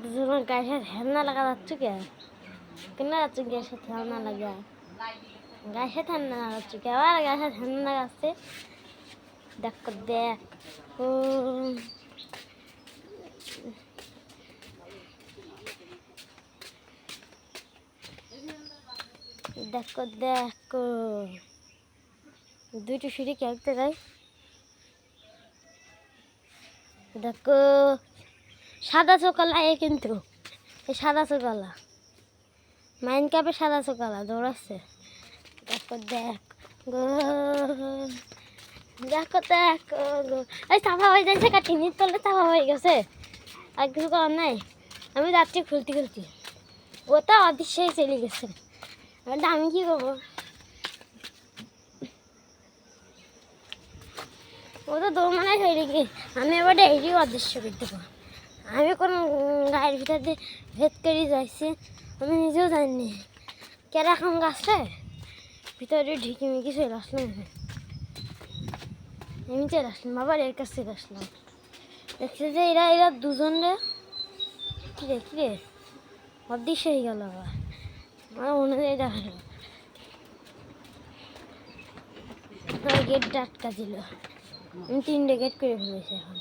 দুজনের গায়ের সাথে হেলনা লাগা যাচ্ছে কে কেন যাচ্ছে গায়ের সাথে হেলনা লাগা গায়ের সাথে হেলনা লাগাচ্ছে কে আবার গায়ের সাথে হেলনা লাগাচ্ছে দেখো দেখ ও দেখো দেখো দুইটা সিঁড়ি খেলতে যাই দেখো সাদা চোকালা এ কিন্তু এই সাদা চোকালা মাইন কাপে সাদা চোকালা দৌড়াচ্ছে দেখো দেখ গো দেখো দেখো গো এই চাপা হয়ে যাচ্ছে কাটিনির তলে চাপা হয়ে গেছে আর কিছু করার নাই আমি যাচ্ছি খুলতে খুলতে ওটা অদৃশ্যই চলে গেছে আমি কি করবো ও তো দৌড়মানে হয়ে গিয়ে আমি এবার এইটি অদৃশ্য করতে পারবো আমি কোন গায়ের ভিতর দিয়ে ভেদ করে যাইছি আমি নিজেও জানি কেরকম গাছে ভিতরে ঢিকি মিকি চলে আসলাম আমি চলে আসলাম আবার এর কাছে চলে আসলাম দেখছি যে এরা দুজন রে কিরে অদৃশ্য হয়ে গেল আবার আমার মনে হয় এটা হলো গেটটা আটকা দিল আমি 3টে গেট করে ফেলেছি এখন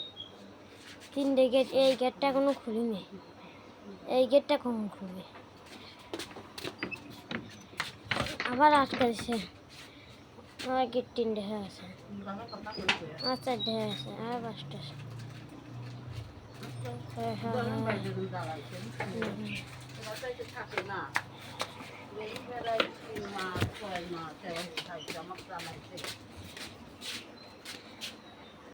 3টে গেট এই গেটটা এখনো খুলিনি এই গেটটা কখন খুলবে আবার আটকা দিছে আমার গেট 3টে হয়ে আছে আর 4টে হয়ে আছে আর 5টা